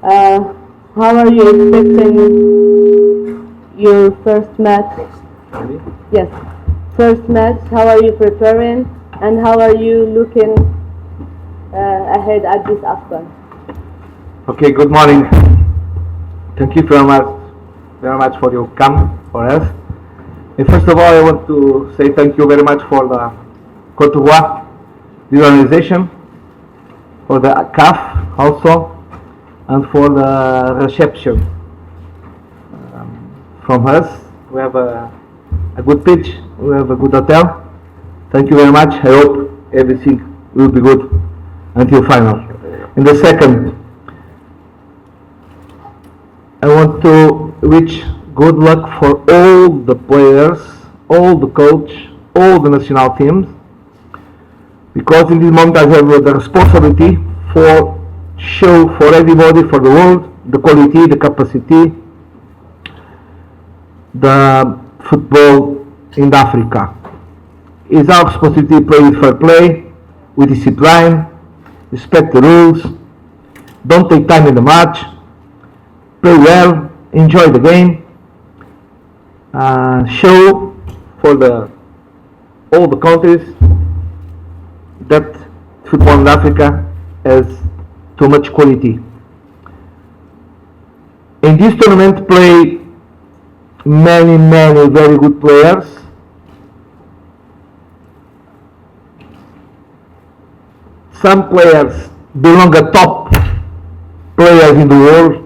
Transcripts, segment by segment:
Uh, how are you expecting your first match? Really? Yes, first match. How are you preparing, and how are you looking ahead at this AFCON? Okay, good morning. Thank you very much for your come for us. And first of all, I want to say thank you very much for the Cote d'Ivoire, the organization, for the CAF also, and for the reception from us. We have a good pitch, we have a good hotel. Thank you very much. I hope everything will be good until final. In the second, I want to wish good luck for all the players, all the coach, all the national teams, because in this moment I have the responsibility for show for everybody, for the world, the quality, the capacity, the football in Africa. It's our responsibility to play with fair play, with discipline, respect the rules, don't take time in the match, play well, enjoy the game, show for all the countries that football in Africa has too much quality. In this tournament play many very good players. Some players belong to top players in the world.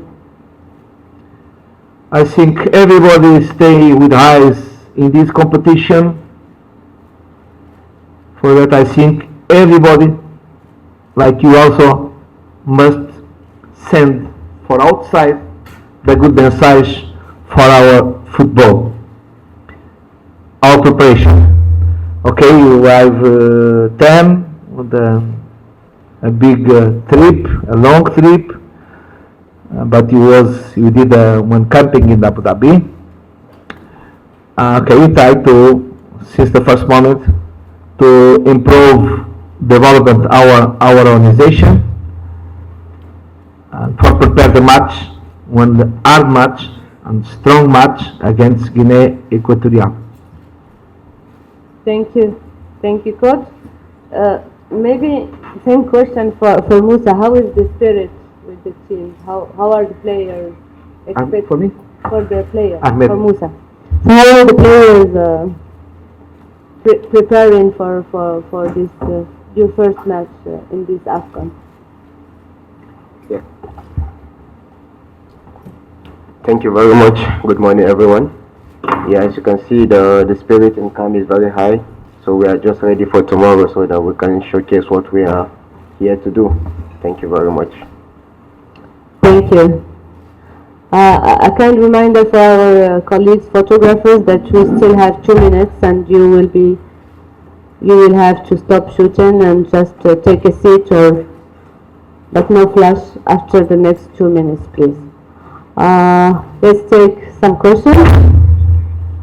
I think everybody stay with eyes in this competition. For that I think everybody, like you also, must send for outside the good message for our football, our preparation. Okay, you have time with a big trip, a long trip, but you did one camping in Abu Dhabi. Okay, you try to, since the first moment, to improve development our organization and for prepare the match, one hard match and strong match against Guinea Equatorial. Thank you, coach. Maybe same question for Musa. How is the spirit with the team? How are the players? For me? For the players. Ahmed. For Musa. So how are the players preparing for this your first match in this AFCON? Yeah. Thank you very much. Good morning, everyone. Yeah, as you can see, the spirit in camp is very high. So we are just ready for tomorrow so that we can showcase what we are here to do. Thank you very much. Thank you. A kind reminder for our colleagues photographers that we still have 2 minutes and you will have to stop shooting and just take a seat but no flash after the next 2 minutes, please. Let's take some questions.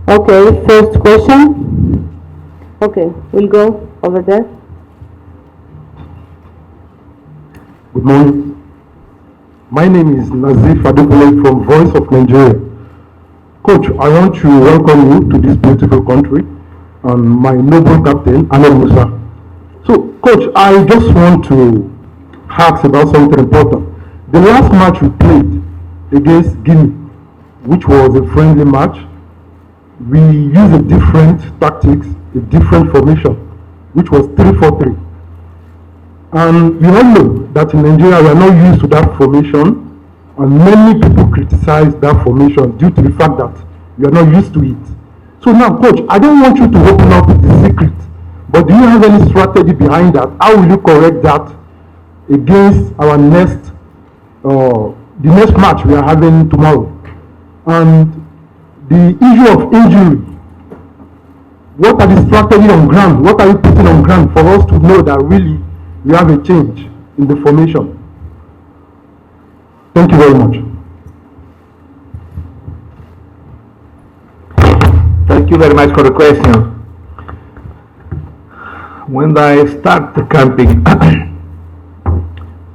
Okay, first question. Okay, we'll go over there. Good morning. My name is Nazif Adekule from Voice of Nigeria. Coach, I want to welcome you to this beautiful country and my noble captain, Ahmed Musa. So, Coach, I just want to ask about something important. The last match we played against Guinea, which was a friendly match, we used a different tactics, a different formation, which was 3-4-3. And we all know that in Nigeria we are not used to that formation, and many people criticize that formation due to the fact that we are not used to it. So now, Coach, I don't want you to open up the secret, but do you have any strategy behind that? How will you correct that against our the next match we are having tomorrow? And the issue of injury, what are the strategies on ground? What are you putting on ground for us to know that really we have a change in the formation? Thank you very much. Thank you very much for the question. When I start the camping,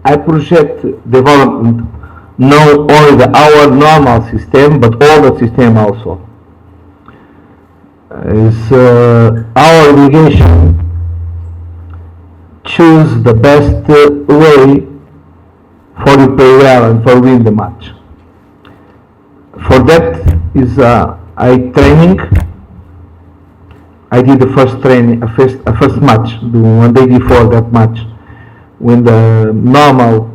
I project development not only our normal system, but all the system also. It's our obligation choose the best way for you play well and for win the match. For that is I training. I did the first training, a first match, the one day before that match, when the normal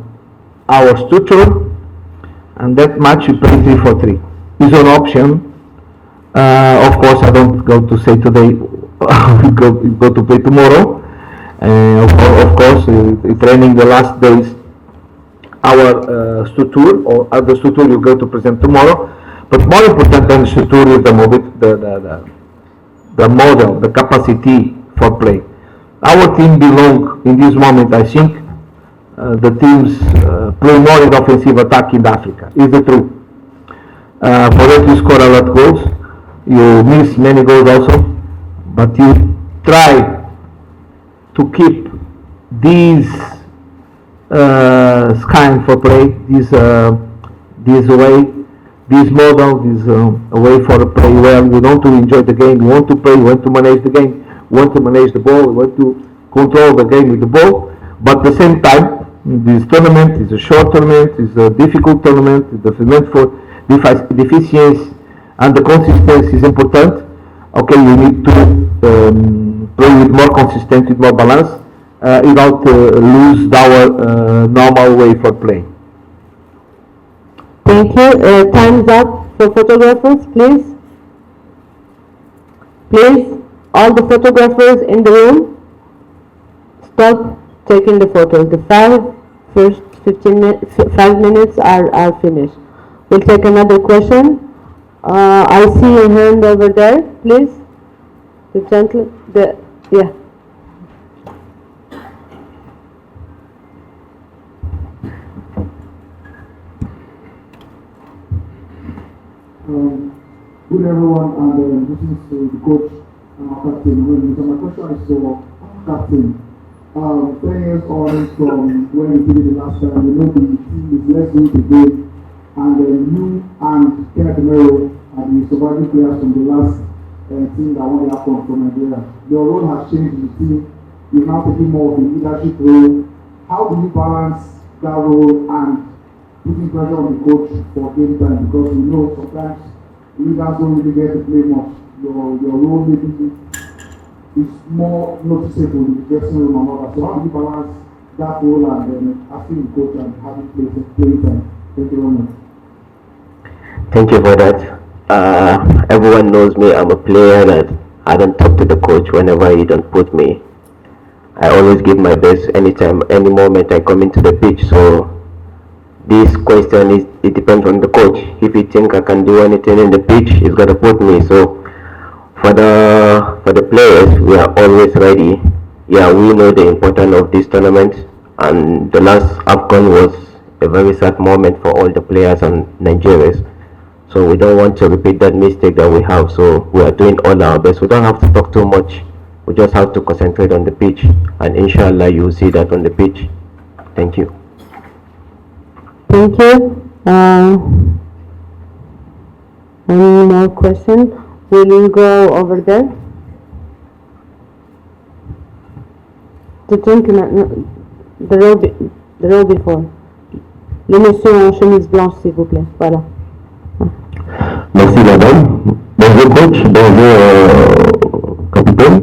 hours tutor, and that match you play 3-4-3. It's an option. Of course, I don't go to say today we go to play tomorrow. Of course, training the last days our structure or other structure you go to present tomorrow. But more important than structure is the model, the capacity for play. Our team belong in this moment, I think, the teams play more in offensive attack in Africa. Is the truth. For that you score a lot of goals. You miss many goals also, but you try to keep these kind for play, this way, this model, this way for play well. You want to enjoy the game, you want to play, you want to manage the game, you want to manage the ball, you want to control the game with the ball, but at the same time, this tournament is a short tournament, is a difficult tournament, the tournament for deficiency and the consistency is important. Okay, you need to play with more consistent, with more balance, without lose our normal way for playing. Thank you. Time's up for photographers, please. Please, all the photographers in the room, stop taking the photos. The first 5 minutes are finished. We'll take another question. I see your hand over there, please. The gentleman, yeah. Good everyone, and this is the coach and our captain. So my question is for captain. 10 years on from when we did it the last time, we know the team is less good today, and you and Kenneth Peseiro are the surviving players from the last team that won the AFCON from Nigeria. Your role has changed in the team. You're now taking more of a leadership role. How do you balance that role and putting pressure on the coach for game time? Because we know sometimes leaders don't really get to play much. Your role maybe is more noticeable in the dressing room and all that. So how do you balance that role and then asking the coach and having play time? Thank you very much. Thank you for that. Everyone knows me. I'm a player that I don't talk to the coach whenever he don't put me. I always give my best anytime, any moment I come into the pitch. So this question it depends on the coach. If he think I can do anything in the pitch, he's gonna put me. So for the players, we are always ready. Yeah, we know the importance of this tournament, and the last AFCON was a very sad moment for all the players and Nigerians. So we don't want to repeat that mistake that we have. So we are doing all our best. We don't have to talk too much. We just have to concentrate on the pitch, and inshallah you will see that on the pitch. Thank you. Thank you. Any more questions? Will you go over there? The gentleman, the row before. Le monsieur en chemise blanche, s'il vous plaît. Voilà. Merci madame. Bonjour coach, bonjour capitaine.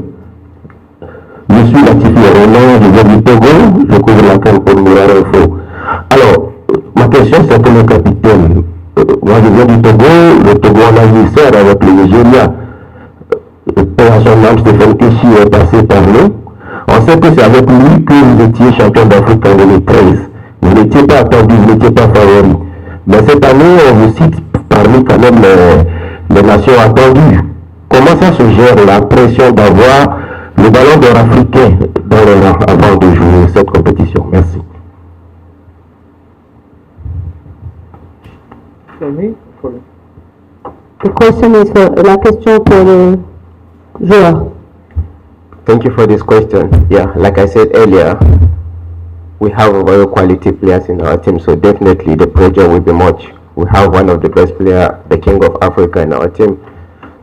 Je suis Latifi Roland, je viens du Togo, je couvre la CAN pour Mourad Info. Alors, ma question c'est pour le capitaine. Moi je viens du Togo, le Togo en adversaire avec le Nigeria. Son nom Stéphane Kessi est passé par nous. On sait que c'est avec lui que vous étiez champion d'Afrique en 2013. Vous n'étiez pas attendu, vous n'étiez pas favori. Mais cette année, on vous cite parmi quand même les nations attendues. Comment ça se gère la pression d'avoir le ballon d'or africain dans le rang avant de jouer cette compétition? Merci. The question is la question pour le joueur. Thank you for this question. Yeah, like I said earlier, we have very quality players in our team, so definitely the pressure will be much. We have one of the best players, the King of Africa in our team.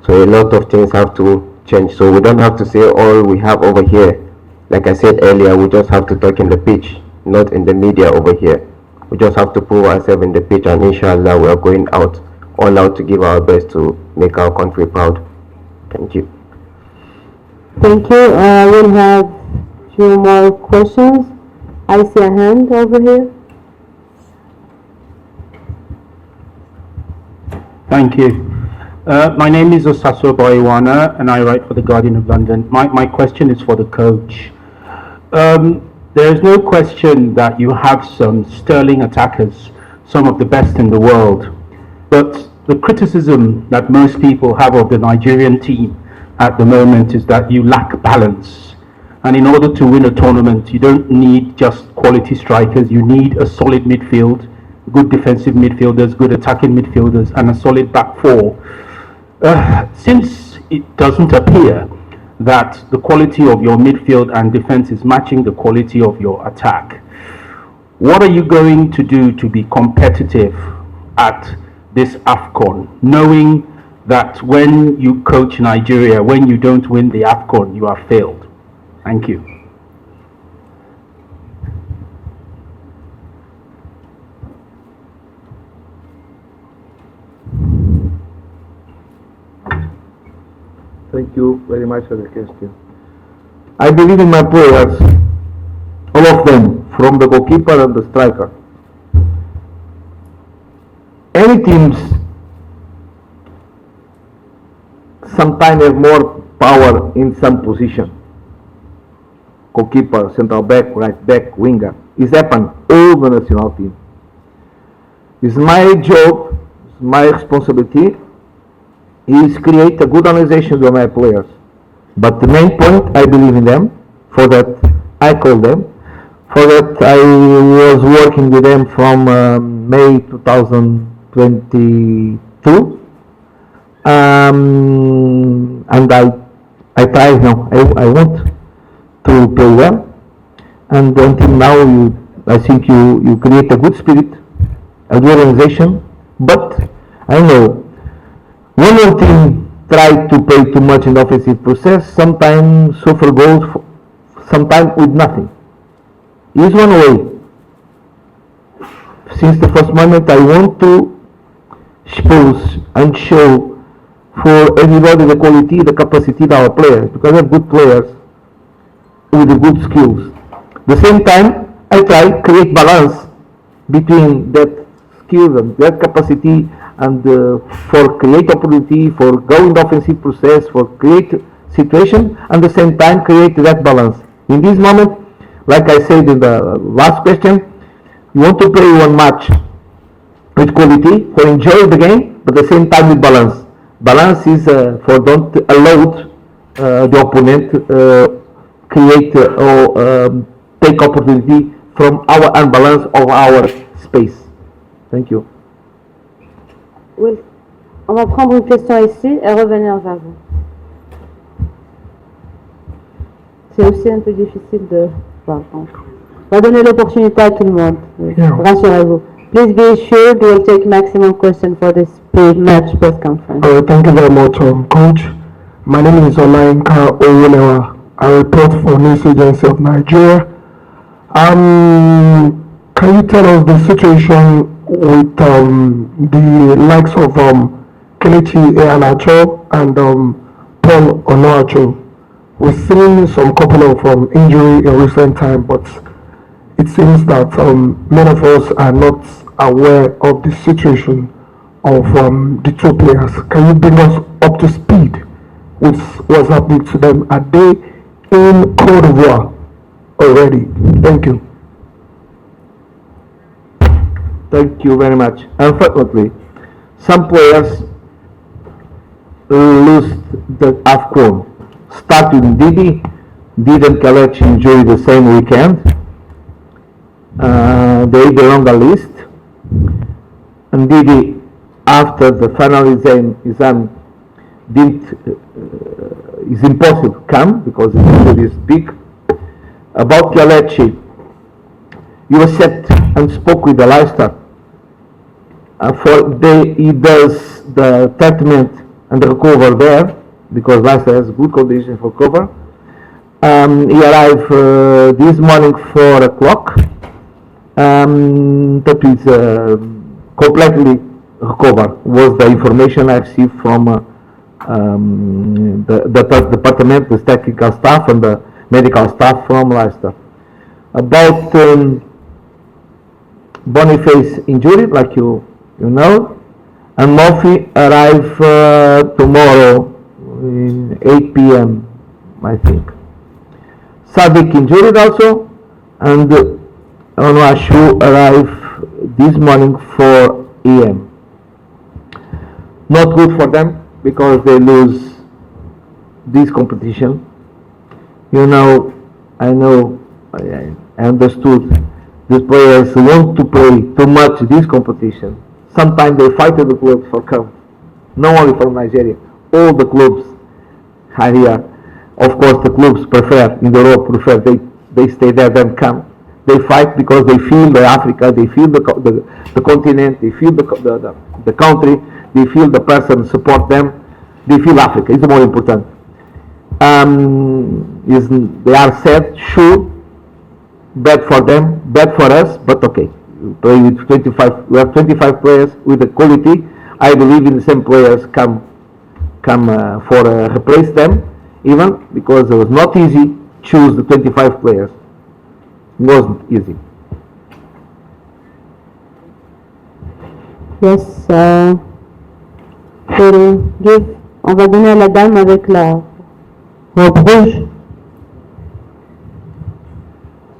So a lot of things have to change. So we don't have to say all we have over here. Like I said earlier, we just have to talk in the pitch, not in the media over here. We just have to prove ourselves in the pitch, and inshallah we are going out all out to give our best to make our country proud. Thank you. Thank you. We'll have few more questions. I see a hand over here. Thank you. My name is Osaso Boiwana and I write for the Guardian of London. My question is for the coach. There is no question that you have some sterling attackers, some of the best in the world. But the criticism that most people have of the Nigerian team at the moment is that you lack balance. And in order to win a tournament, you don't need just quality strikers, you need a solid midfield, good defensive midfielders, good attacking midfielders, and a solid back four. Since it doesn't appear that the quality of your midfield and defense is matching the quality of your attack, what are you going to do to be competitive at this AFCON, knowing that when you coach Nigeria, when you don't win the AFCON, you have failed? Thank you. Thank you very much for the question. I believe in my players, all of them, from the goalkeeper and the striker. Any teams sometimes have more power in some position. Goalkeeper, central back, right back, winger. It's happened all the national team. It's my job, it's my responsibility is create a good organization with my players. But the main point, I believe in them. For that, I call them. For that, I was working with them from May 2022. And I try now. I want to play well. And until now, I think you create a good spirit, a good organization. But I know when your team try to play too much in the offensive process, sometimes suffer goals, sometimes with nothing. Here's one way. Since the first moment, I want to expose and show for everybody the quality, the capacity of our players, because I have good players with the good skills. At the same time, I try to create balance between that skills and that capacity and for create opportunity, for go in the offensive process, for create situation, and at the same time create that balance. In this moment, like I said in the last question, you want to play one match with quality, for enjoy the game, but at the same time with balance. Balance is for don't allow the opponent create or take opportunity from our unbalance of our space. Thank you. Oui. On va prendre une question ici et revenir vers vous. C'est aussi un peu difficile de... On va donner l'opportunité à tout le monde. Yeah. Rassurez-vous. Please be assured we'll take maximum question for this pre-match press conference. Thank you very much, Coach. My name is Olainka Owolewa. I report for News Agency of Nigeria. Can you tell us the situation with the likes of Kelechi Iheanacho and Paul Onuachu? We've seen some couple of injury in recent time, but it seems that many of us are not aware of the situation of the two players. Can you bring us up to speed with what's happening to them? Are they in Cote d'Ivoire already? Thank you. Thank you very much. Unfortunately, some players lose the AFCON. Starting Didi and Kelechi enjoy the same weekend. They belong on the list. And Didi, after the final exam is impossible to come because the injury is big. About Kelechi, you sat and spoke with the Leicester. He does the treatment and the recover there because Leicester has good conditions for cover. He arrived this morning 4 o'clock. That is completely recovered. Was the information I received from the department, the technical staff and the medical staff from Leicester. About Boniface injury, like you know, and Murphy arrive tomorrow in 8 p.m. I think. Sadik injured also, and Onwashu arrive this morning 4 a.m. Not good for them because they lose this competition. You know, I understood these players want to play too much this competition. Sometimes they fight with the clubs for come. Not only from Nigeria, all the clubs are here. Of course, the clubs prefer in Europe they stay there than come. They fight because they feel the Africa, they feel the continent, they feel the country, they feel the person support them, they feel Africa. It's more important. They are sad, sure, bad for them, bad for us, but okay. We play with 25. We have 25 players with the quality. I believe in the same players come for replace them, even because it was not easy choose the 25 players. It wasn't easy. Yes, on va donner à la dame avec la robe rouge.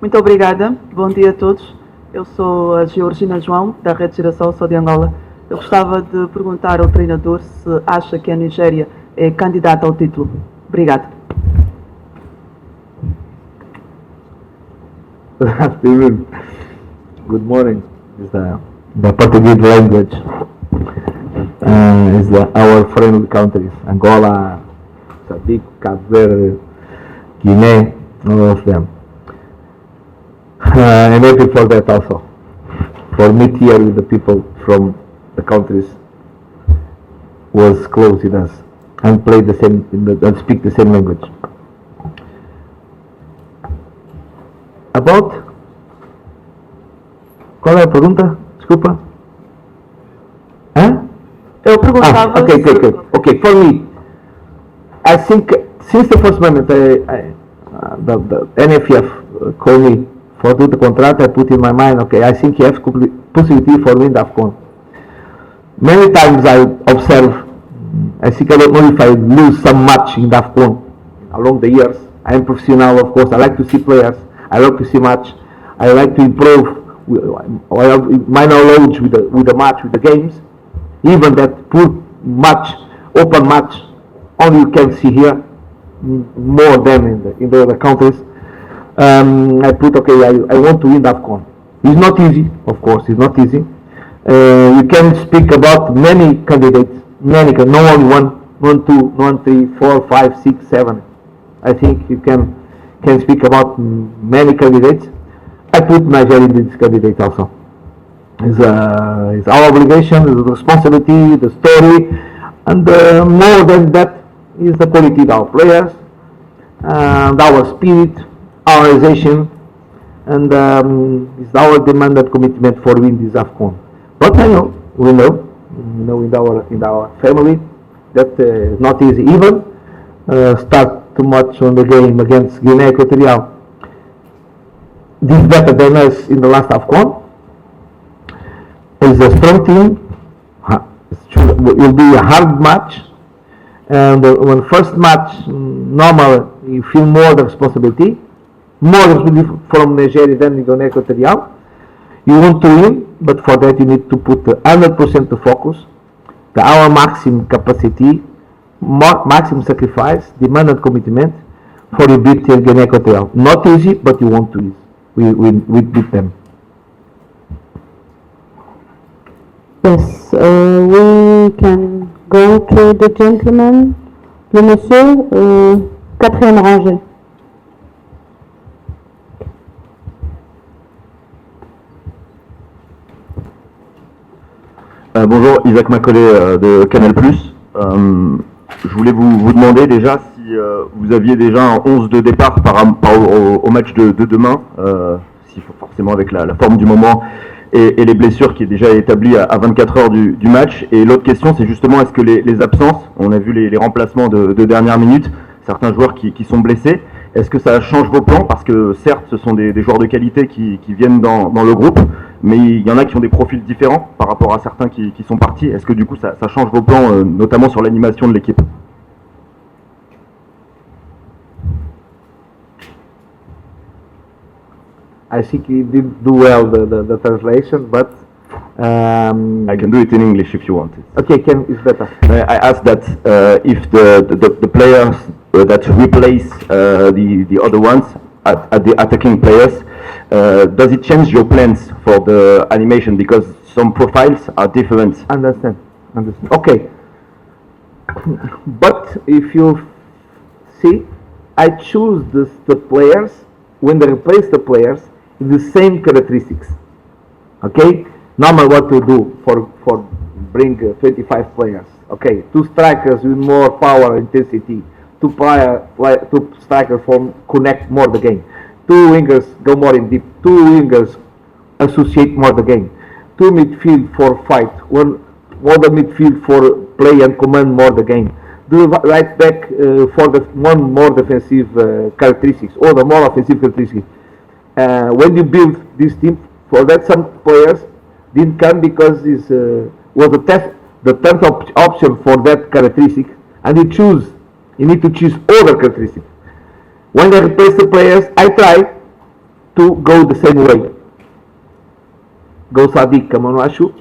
Muito obrigada, bom dia a todos. Eu sou a Georgina João, da Rede Geração, sou de Angola. Eu gostava de perguntar ao treinador se acha que a Nigéria é candidata ao título. Obrigada. Good afternoon. Good morning. Is the Portuguese language. Is our friendly countries, Angola, Mozambique, Cape Verde, Guinea, all of them. I'm happy for that also. For meet here with the people from the countries was close with us and play the same and speak the same language. About? Qual é a pergunta? Desculpa. Eu perguntava Okay, for me, I think since the first moment the NFF called me for do the contract, I put in my mind, okay, I think he has possibility for win the AFCON. Many times I observe, I think I don't know if I lose some match in the AFCON along the years. I am professional, of course. I like to see players. I like to see match. I like to improve my knowledge with the match, with the games. Even that poor match, open match, only you can see here more than in the other countries. I put, okay, I want to win the AFCON. It's not easy, of course, it's not easy. You can speak about many candidates, no only one, two, 1, 3, 4, 5, 6, 7. I think you can speak about many candidates. I put Nigeria in this candidate also. It's our obligation, it's the responsibility, the story, and more than that is the quality of our players, and our spirit, our organization, and it's our demanded commitment for winning this AFCON. But I know, we know in our family that it's not easy. Even start too much on the game against Guinea Equatorial. This better than us in the last AFCON. It's a strong team. It will be a hard match. And when first match, normal, you feel more the responsibility from Nigeria than Guinea Equatorial. You want to win, but for that you need to put 100% to focus, our maximum capacity, maximum sacrifice, demand and commitment for you beat Guinea Equatorial. Not easy, but you want to win. We beat them. Yes, we can go to the gentleman, le monsieur, quatrième rangée. Bonjour, Isaac Macaulay de Canal+. Je voulais vous demander déjà si vous aviez déjà un 11 de départ par rapport au match de demain, si forcément avec la forme du moment et les blessures qui est déjà établie à 24 heures du match. Et l'autre question, c'est justement est-ce que les absences, on a vu les remplacements de dernière minute, certains joueurs qui sont blessés, est-ce que ça change vos plans? Parce que certes, ce sont des joueurs de qualité qui viennent dans le groupe, mais il y en a qui ont des profils différents par rapport à certains qui sont partis. Est-ce que du coup, ça change vos plans, notamment sur l'animation de l'équipe? I think he did do well the translation, but I can do it in English if you want it. okay, it's better. I asked that if the players that replace the other ones at the attacking players, does it change your plans for the animation, because some profiles are different? Understand. Okay. But if you see, I choose the players, when they replace the players, in the same characteristics. Okay? Normal what to do for bring 25 players. Okay, 2 strikers with more power and intensity, 2 strikers connect more the game, 2 wingers go more in deep, 2 wingers associate more the game, 2 midfield for fight, 1 other midfield for play and command more the game, the right back for the 1 more defensive characteristics, or the more offensive characteristics. When you build this team, for that some players didn't come because it was the 10th option for that characteristic, and you need to choose other characteristics. When I replace the players, I try to go the same way. Go Sadiq Kamanwashu,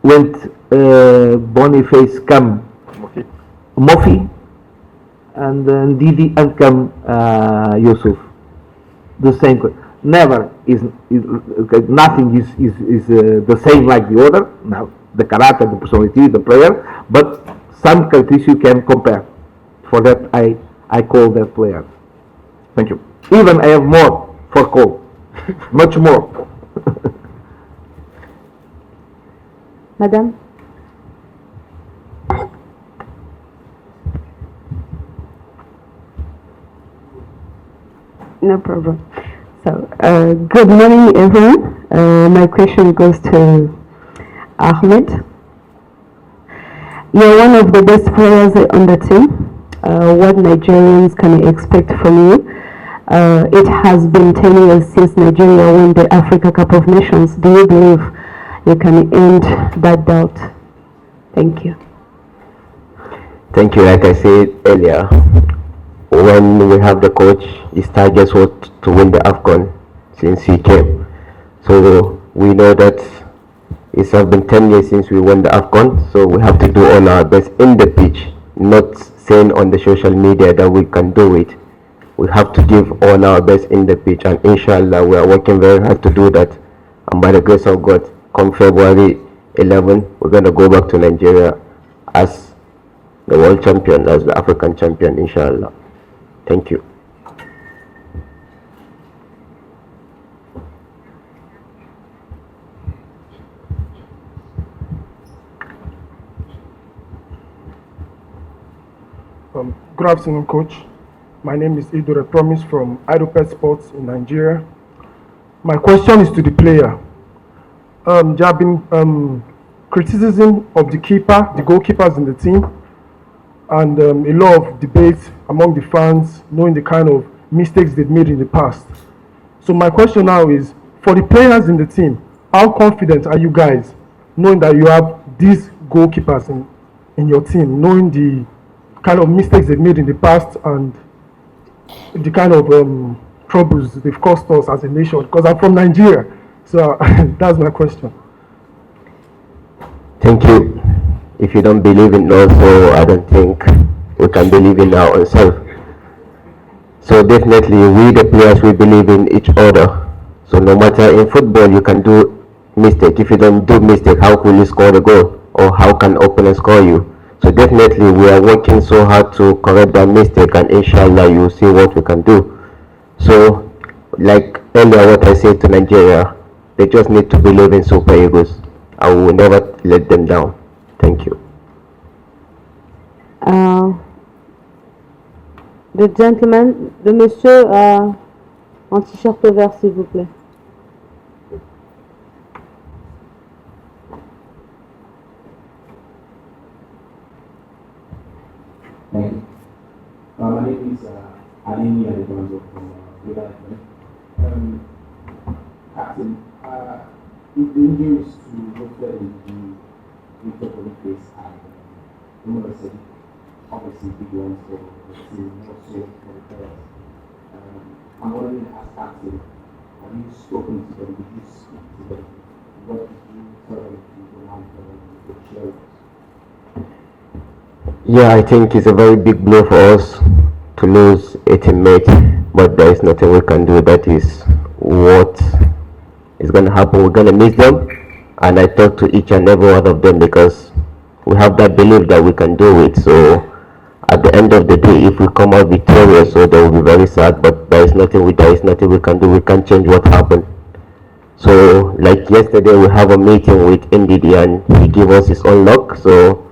went Boniface come Mofi, and then Didi and come Yusuf. The same. Never is nothing is the same like the other. Now the character, the personality, the player, but some characteristics you can compare. For that I call that player. Thank you. Even I have more for call, much more. Madam? No problem. So, good morning everyone. My question goes to Ahmed. You're one of the best players on the team. What Nigerians can expect from you? It has been 10 years since Nigeria won the Africa Cup of Nations. Do you believe you can end that doubt? Thank you. Thank you. Like I said earlier, when we have the coach, his target was to win the AFCON since he came. So we know that it's been 10 years since we won the AFCON, so we have to do all our best in the pitch, not saying on the social media that we can do it. We have to give all our best in the pitch, and inshallah we are working very hard to do that. And by the grace of God, come February 11, we're going to go back to Nigeria as the world champion, as the African champion, inshallah. Thank you. Good afternoon, Coach. My name is Idore Promise from Idopet Sports in Nigeria. My question is to the player. There have been criticism of the keeper, the goalkeepers in the team, and a lot of debates among the fans, knowing the kind of mistakes they've made in the past. So my question now is, for the players in the team, how confident are you guys, knowing that you have these goalkeepers in your team, knowing the kind of mistakes they've made in the past and the kind of troubles they've caused us as a nation? Because I'm from Nigeria, so that's my question. Thank you. If you don't believe in also, I don't think we can believe in our own self. So definitely we the players, we believe in each other. So no matter in football you can do mistake. If you don't do mistake, how will you score the goal? Or how can opponent score you? So definitely we are working so hard to correct that mistake, and inshallah you will see what we can do. So like earlier what I said to Nigeria, they just need to believe in Super Eagles, and we will never let them down. Thank you. Le gentleman, le monsieur en t-shirt vert, s'il vous plaît. Thank you. My name is Alini Adebanzo from Development. Captain, if the injuries to both the Victor Boniface and Umar obviously big ones for the team, also for the players. I'm wondering, as captain, have you spoken to them? Did you speak to them? What did you tell them to go on for them to share with us? Yeah, I think it's a very big blow for us to lose a teammate, but there is nothing we can do. That is what is going to happen. We're going to miss them, and I talk to each and every one of them because we have that belief that we can do it. So at the end of the day, if we come out victorious, so they will be very sad, but there is nothing we can do. We can't change what happened. So like yesterday, we have a meeting with NDD and he gave us his own luck. So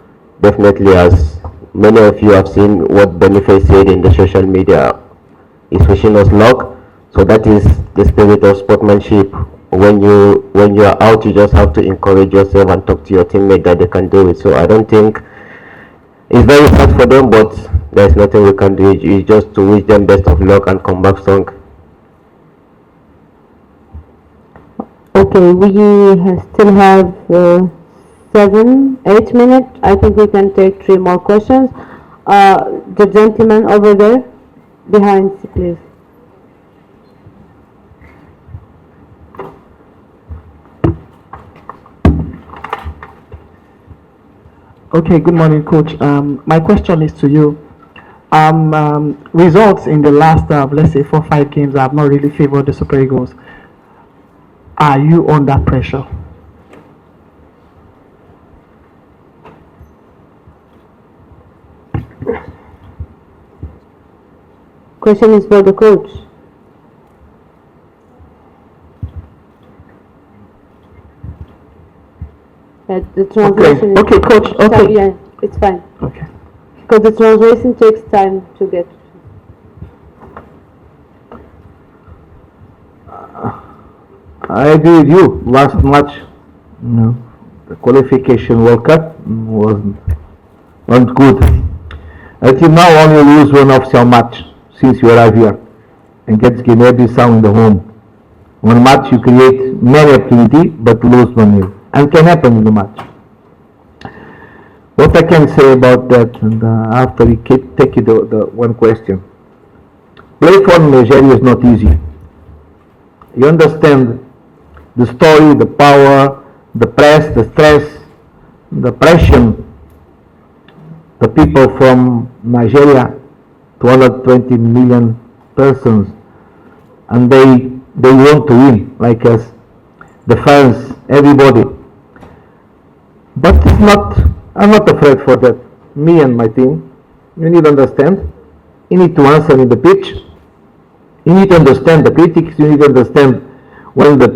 definitely, as many of you have seen what Boniface said in the social media, is wishing us luck. So that is the spirit of sportsmanship. When you are out, you just have to encourage yourself and talk to your teammate that they can do it. So I don't think it's very hard for them, but there's nothing we can do. It's just to wish them best of luck and come back strong. Okay, we still have 7-8 minutes. I think we can take 3 more questions. The gentleman over there, behind, please. Okay, good morning, Coach. My question is to you. Results in the last, let's say, 4-5 games have not really favored the Super Eagles. Are you under pressure? Question is for the coach. The translation Okay, Coach. Okay. Yeah, it's fine. Okay. Because the translation takes time to get. I agree with you. Last match, the qualification World Cup wasn't good. Until now, only lose one official match since you arrived here, against Guinea-Bissau in the home. One match you create many opportunity, but lose 1-0, and can happen in the match. What I can say about that, and after we take you the one question. Play for Nigeria is not easy. You understand the story, the power, the press, the stress, the pressure. The people from Nigeria, 220 million persons, and they want to win, like us, the fans, everybody. But it's not. I'm not afraid for that. Me and my team. You need to understand. You need to answer in the pitch. You need to understand the critics. You need to understand when the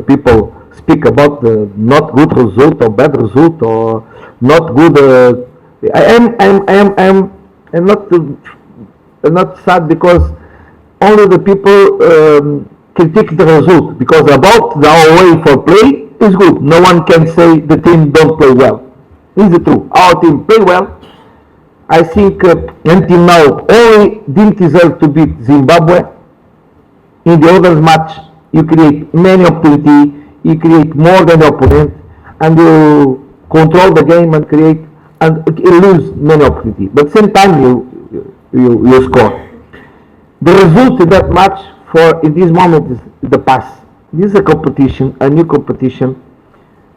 people speak about the not good result or bad result or not good. I'm not sad because only the people critique the result, because about our way for play is good. No one can say the team don't play well. It's the truth. Our team play well. I think until now only didn't deserve to beat Zimbabwe. In the other match, you create many opportunities, you create more than the opponent, and you control the game and create and lose many opportunities. But same time you score. The result in that match for in this moment is the pass. This is a competition, a new competition,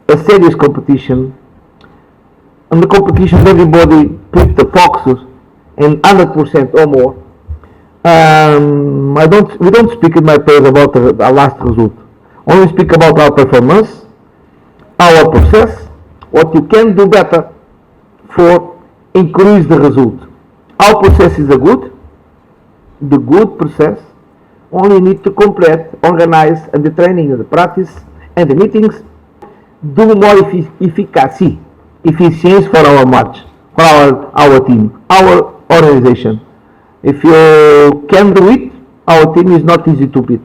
a serious competition. And the competition, everybody put the focus in 100% or more. We don't speak in my praise about the last result. Only speak about our performance, our process, what you can do better for increase the result. Our process is the good process. Only need to complete, organize, and the training and the practice and the meetings. do more efficiency for our match, for our team, our organization. If you can do it, our team is not easy to beat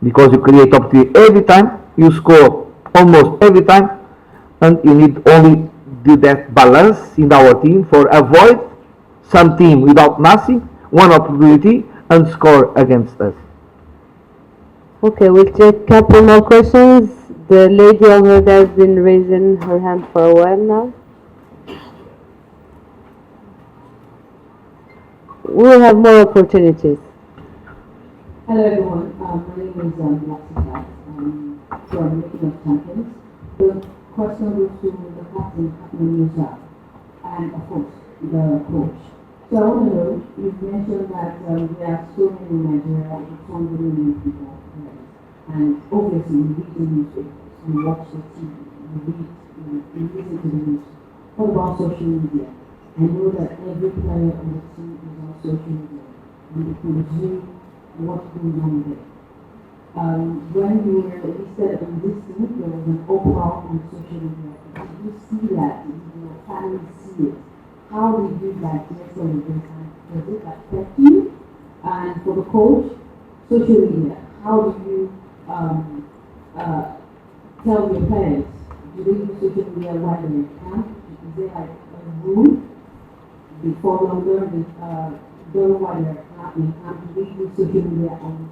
because you create opportunity every time, you score almost every time, and you need only do that balance in our team for avoid some team without nothing, one opportunity, and score against us. Okay, we'll take a couple more questions. The lady over there has been raising her hand for a while now. We'll have more opportunities. Hello everyone, my name is Latifat from Making of Champions. The question goes to the captain, Ahmed Musa, and of course, the coach. So I want to know, you've mentioned that there are so many in Nigeria, it's 100 million people, and obviously you read the newspapers, you watch the TV, you read, you listen to the news. What about social media? I know that every player on the team is on social media, and they consume what's going on there. When you were listed on this team, there was an uproar on social media. Did you see that? Did your family see it? How did you digest all of this? And does it affect you? And for the coach, social media, how do you tell your players? Do they use social media while they're in camp? Is there like a rule before longer? Don't while they're in camp? Do they use social media on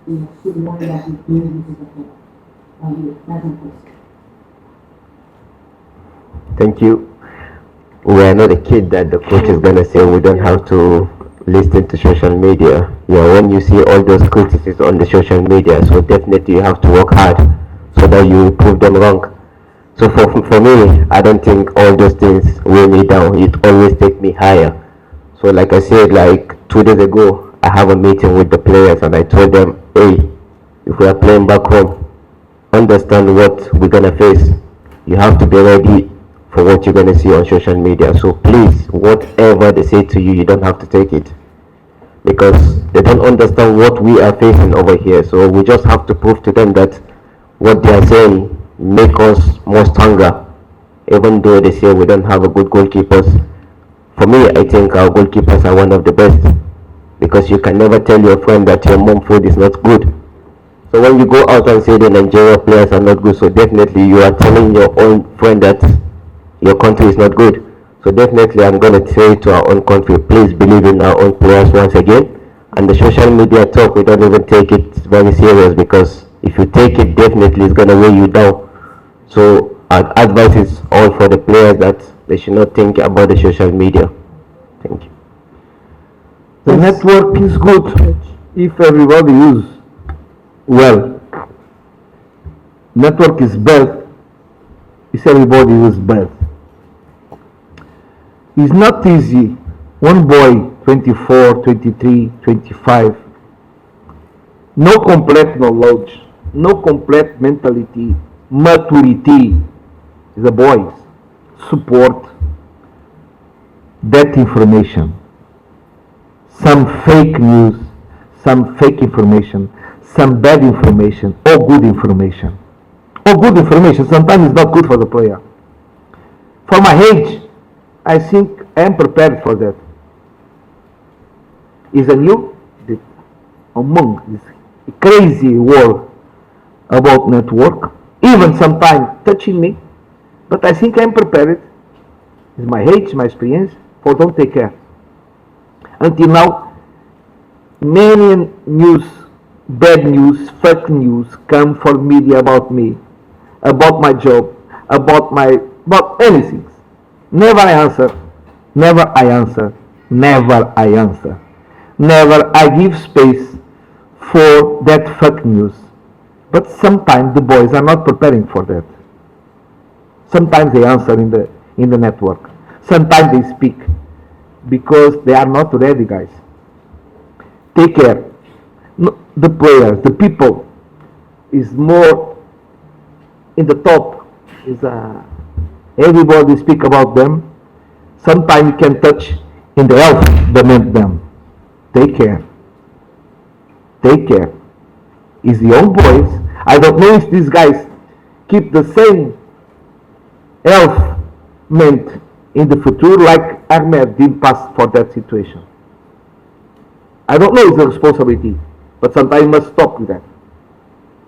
so the one that is doing this is that's my question. Thank you. We are not a kid that the coach is going to say we don't have to listen to social media. Yeah, when you see all those criticisms on the social media, so definitely you have to work hard so that you prove them wrong. So for me, I don't think all those things weigh me down. It always takes me higher. So like I said, like 2 days ago, I have a meeting with the players and I told them, hey, if we are playing back home, understand what we're going to face. You have to be ready for what you're going to see on social media. So please, whatever they say to you, you don't have to take it. Because they don't understand what we are facing over here. So we just have to prove to them that what they are saying make us more stronger. Even though they say we don't have a good goalkeepers. For me, I think our goalkeepers are one of the best. Because you can never tell your friend that your mom food is not good. So when you go out and say the Nigeria players are not good, so definitely you are telling your own friend that your country is not good. So definitely I'm going to say to our own country, please believe in our own players once again. And the social media talk, we don't even take it very serious because if you take it, definitely it's going to weigh you down. So our advice is all for the players that they should not think about the social media. Thank you. The network is good if everybody use well. Network is bad if everybody use bad. It's not easy. One boy, 24, 23, 25, no complete knowledge, no complete mentality, maturity. The boys support that information. Some fake news, some fake information, some bad information, or good information. Or good information sometimes is not good for the player. For my age, I think I am prepared for that. Is a new among this crazy world about network, even sometimes touching me, but I think I am prepared. It's my age, my experience, for don't take care. Until now, many news, bad news, fake news come from media about me, about my job, about anything. Never I answer, never I answer, never I answer. Never I give space for that fake news. But sometimes the boys are not preparing for that. Sometimes they answer in the network. Sometimes they speak because they are not ready, guys. Take care. No, the players, the people is more in the top. Everybody speak about them. Sometimes you can touch in the health that meant them. Take care. Take care. It's the young boys. I don't know if these guys keep the same health meant in the future like Ahmed didn't pass for that situation. I don't know it's a responsibility, but sometimes you must stop with that.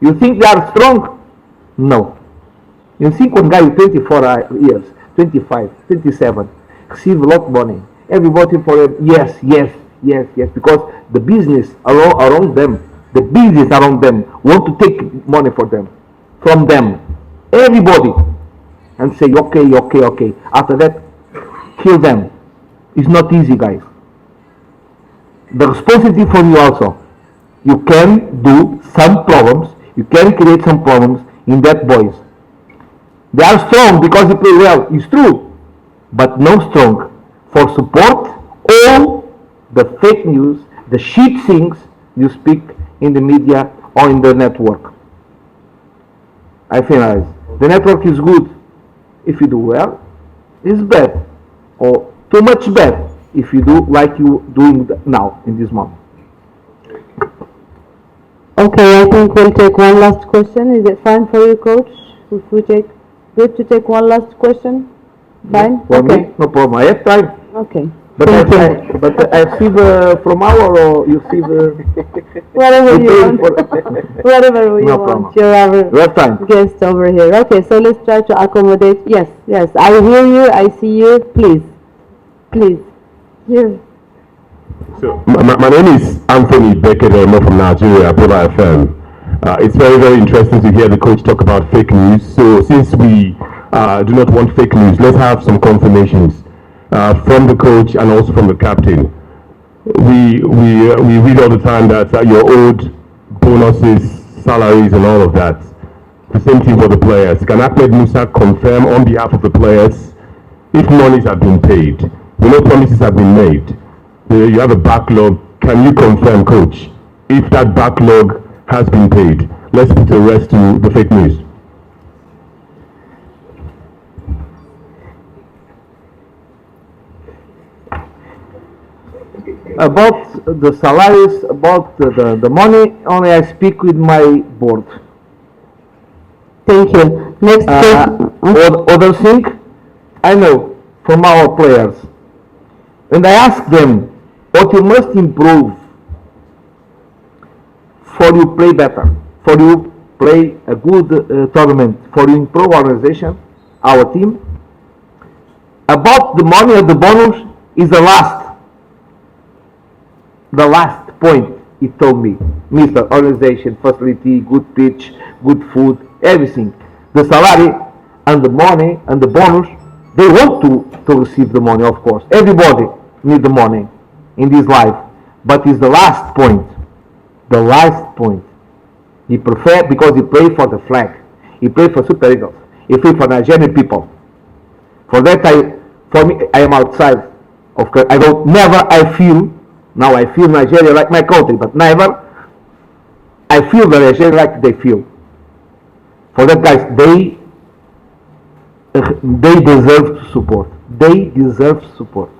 You think they are strong? No. You think one guy with 24 years, 25, 27, receive a lot of money. Everybody for him, yes, because the business around them, want to take money from them, everybody, and say, okay. After that, kill them. It's not easy, guys. The responsibility for you also. You can do some problems, you can create some problems in that boys. They are strong because they play well, it's true, but no strong for support all the fake news, the shit things you speak in the media or in the network. I finalize. The network is good if you do well, it's bad, or too much bad if you do like you doing now in this moment. Okay, I think we'll take one last question. Is it fine for you, Coach? If we take, good to take one last question? Fine? For okay. me, no problem. I have time. Okay. But I see from our or you see the whatever you want. Whatever you no want. problem. You're our We have time. guest over here. Okay, so let's try to accommodate. Yes. I hear you. I see you. Please. Here. So, my name is Anthony Beckett from Nigeria, Bola FM. It's very, very interesting to hear the coach talk about fake news. So, since we do not want fake news, let's have some confirmations from the coach and also from the captain. We read all the time that you're owed bonuses, salaries, and all of that. The same thing for the players. Can Ahmed Musa confirm on behalf of the players if monies have been paid? We know promises have been made. You have a backlog. Can you confirm, coach, if that backlog has been paid? Let's put a rest to the fake news. About the salaries, about the money, only I speak with my board. Thank you. Next question. Other thing, I know from our players, and I ask them what you must improve for you play better, for you play a good tournament, for you improve organization, our team. About the money of the bonus is the last point he told me. Mr. Organization, facility, good pitch, good food, everything. The salary and the money and the bonus, they want to receive the money, of course. Everybody needs the money in this life. But it's the last point. The last point. He prefer because he play for the flag. He play for Super Eagles. He play for Nigerian people. For that I am outside of I feel Nigeria like my country, but never I feel the Nigeria like they feel. For that guys, they deserve support. They deserve support.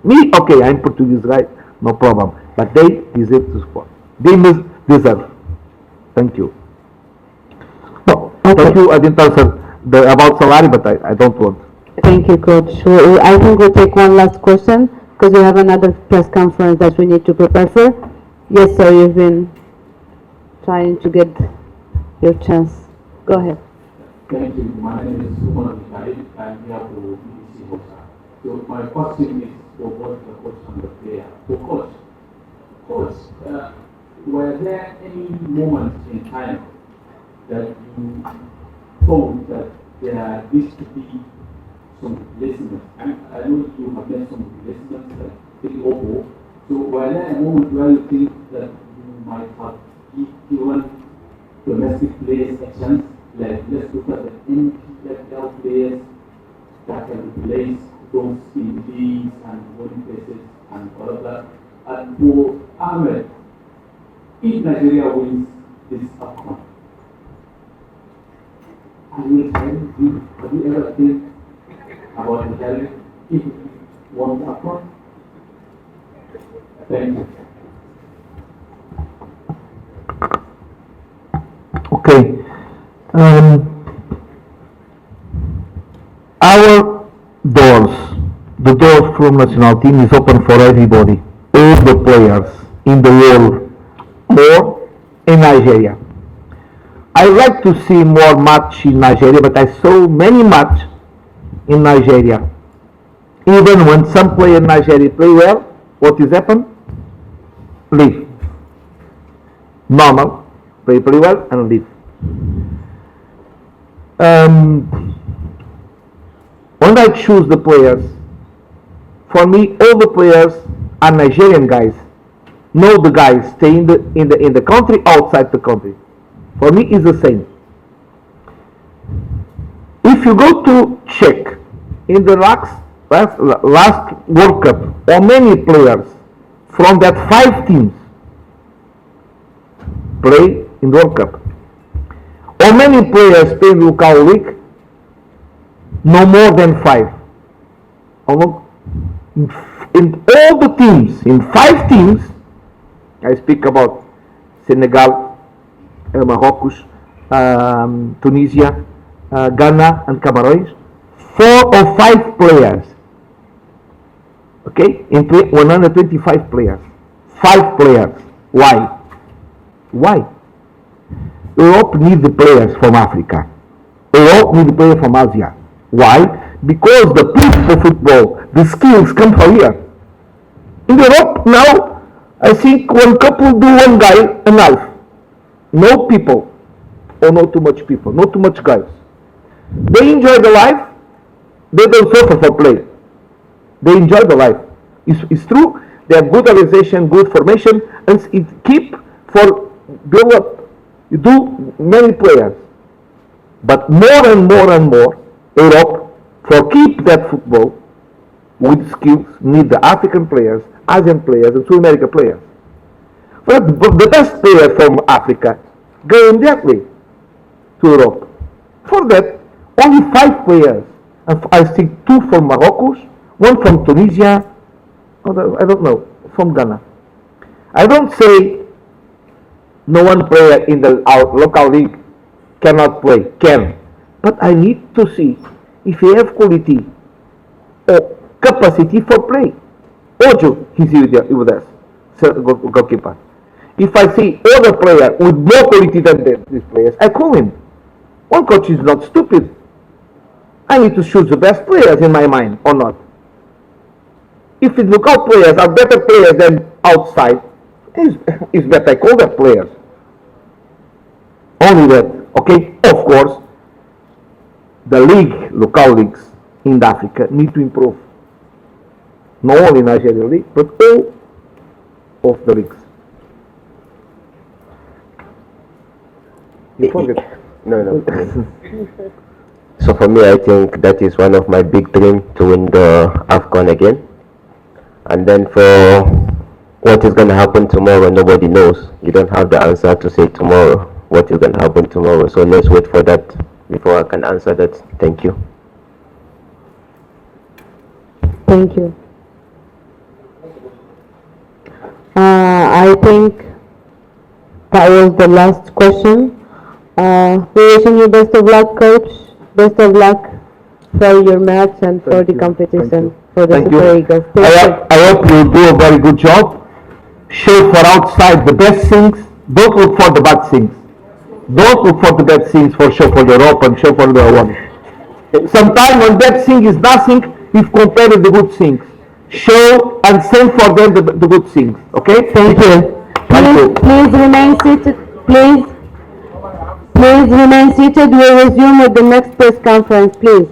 Me, okay, I'm Portuguese guy, no problem. But they deserve support. They must deserve. Thank you. Oh, okay. Thank you. I didn't answer about salary, but I don't want. Thank you, Coach. I think we'll take one last question because we have another press conference that we need to prepare for. Yes, sir, you've been trying to get your chance. Go ahead. Thank you. My name is Umar Mikhail. I'm here for BBC Hausa. So my question is for both the coach and the player. So coach, were there any moments in time that you thought that there needs to be some replacements? I know you have made some replacements like the Obo. So were there a moment where you think that you might have given domestic players a chance? Like, let's look at the NPFL players that can replace those CDs and Bonifaces and all of that. And for Ahmed, if Nigeria wins this AFCON, have you ever think about retiring if you won the AFCON? Thank you. Okay. our doors, the door from national team is open for everybody, all the players in the world, or in Nigeria. I like to see more match in Nigeria, but I saw many match in Nigeria. Even when some player in Nigeria play well, what is happen? Leave. Normal. Play pretty well and leave. When I choose the players, for me, all the players are Nigerian guys. No, the guys stay in the country, outside the country. For me, it's the same. If you go to check in the last World Cup, how many players from that 5 teams play in the World Cup? How many players play in local league? No more than 5. In all the teams, in 5 teams, I speak about Senegal, Morocco, Tunisia, Ghana, and Cameroon. 4 or 5 players. Okay, in 125 players. 5 players. Why? Why? Europe needs the players from Africa. Europe needs the players from Asia. Why? Because the pitch for football, the skills come from here. In Europe now, I think one couple do one guy enough. No people, or not too much people, not too much guys. They enjoy the life. They don't suffer for play. They enjoy the life. It's true. They have good organization, good formation, and it keep for build up. You do many players, but more and more and more, Europe for keep that football with skills need the African players, Asian players, and South American players. But the best players from Africa go in that way to Europe. For that, only 5 players. And I think 2 from Morocco, 1 from Tunisia, I don't know, from Ghana. I don't say no one player in our local league cannot play, can. But I need to see if he have quality or capacity for play. Ojo, he's with us, goalkeeper. If I see other player with more quality than these players, I call him. One coach is not stupid. I need to choose the best players in my mind, or not. If the local players are better players than outside, it's better I call them players. Only that, okay? Of course, the local leagues in Africa need to improve. Not only Nigeria league, but all of the leagues. No. So for me, I think that is one of my big dreams, to win the AFCON again. And then for what is going to happen tomorrow, nobody knows. You don't have the answer to say tomorrow what is going to happen tomorrow. So let's wait for that before I can answer that. Thank you. Thank you. I think that was the last question. We're wishing you best of luck, coach. Best of luck for your match and for the competition for the Super Eagles. I hope you do a very good job. Show for outside the best things. Don't look for the bad things. Don't look for the bad things for show for Europe and show for the one. Sometimes when bad thing is nothing, if compared with the good things. Show and send for them the good things. Okay? Thank you. Please remain seated. Please remain seated. We'll resume with the next press conference, please.